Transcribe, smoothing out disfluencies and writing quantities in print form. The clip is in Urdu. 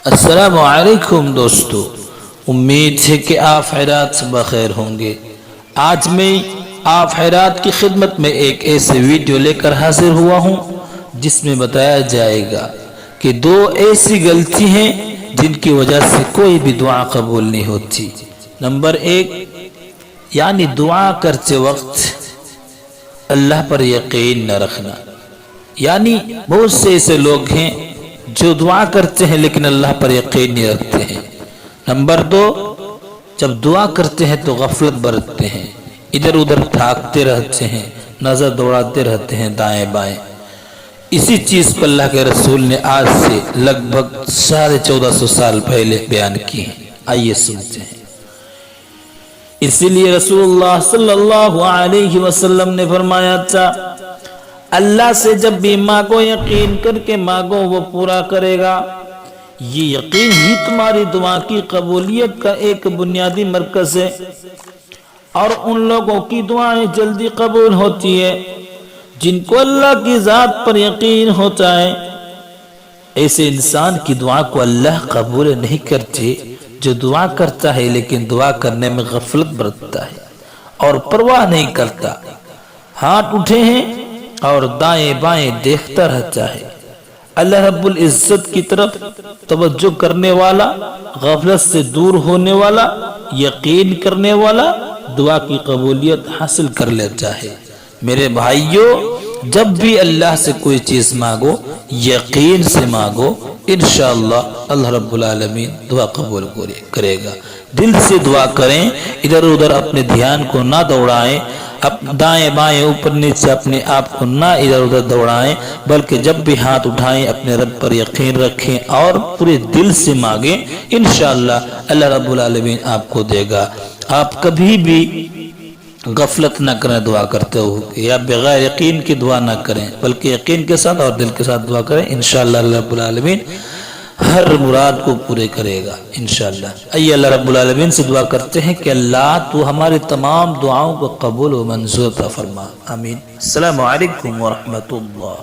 السلام علیکم دوستو، امید ہے کہ آپ خیرات سے بخیر ہوں گے۔ آج میں آپ خیرات کی خدمت میں ایک ایسے ویڈیو لے کر حاضر ہوا ہوں جس میں بتایا جائے گا کہ 2 ایسی غلطی ہیں جن کی وجہ سے کوئی بھی دعا قبول نہیں ہوتی۔ نمبر 1، یعنی دعا کرتے وقت اللہ پر یقین نہ رکھنا۔ یعنی بہت سے ایسے لوگ ہیں جو دعا کرتے ہیں لیکن اللہ پر یقین نہیں رکھتے ہیں۔ نمبر 2، جب دعا کرتے ہیں تو غفلت برتتے ہیں، ادھر ادھر بھاگتے رہتے ہیں، نظر دوڑاتے رہتے ہیں دائیں بائیں۔ اسی چیز پر اللہ کے رسول نے آج سے لگ بھگ 1450 سال پہلے بیان کی ہے۔ آئیے سنتے ہیں۔ اسی لیے رسول اللہ صلی اللہ علیہ وسلم نے فرمایا تھا، اللہ سے جب بھی مانگو یقین کر کے مانگو، وہ پورا کرے گا۔ یہ یقین ہی تمہاری دعا کی قبولیت کا ایک بنیادی مرکز ہے، اور ان لوگوں کی دعائیں جلدی قبول ہوتی ہے جن کو اللہ کی ذات پر یقین ہوتا ہے۔ ایسے انسان کی دعا کو اللہ قبول نہیں کرتے جو دعا کرتا ہے لیکن دعا کرنے میں غفلت برتتا ہے اور پرواہ نہیں کرتا، ہاتھ اٹھے ہیں اور دائیں بائیں دیکھتا رہتا ہے۔ اللہ رب العزت کی طرف توجہ کرنے والا، غفلت سے دور ہونے والا، یقین کرنے والا دعا کی قبولیت حاصل کر لیتا ہے۔ میرے بھائیوں، جب بھی اللہ سے کوئی چیز مانگو یقین سے مانگو، انشاءاللہ اللہ رب العالمین دعا قبول کرے گا۔ دل سے دعا کریں، ادھر ادھر اپنے دھیان کو نہ دوڑائیں، دائیں بائیں اوپر نیچے اپنے آپ کو نہ ادھر ادھر دوڑائیں، بلکہ جب بھی ہاتھ اٹھائیں اپنے رب پر یقین رکھیں اور پورے دل سے مانگیں، انشاءاللہ اللہ رب العالمین آپ کو دے گا۔ آپ کبھی بھی غفلت نہ کریں دعا کرتے ہو، یا بغیر یقین کی دعا نہ کریں، بلکہ یقین کے ساتھ اور دل کے ساتھ دعا کریں، انشاءاللہ اللہ رب العالمین ہر مراد کو پورے کرے گا انشاءاللہ۔ آئیے اللہ رب العالمین سے دعا کرتے ہیں کہ اللہ تو ہماری تمام دعاؤں کو قبول و منظور عطا فرما، آمین۔ السلام علیکم ورحمۃ اللہ۔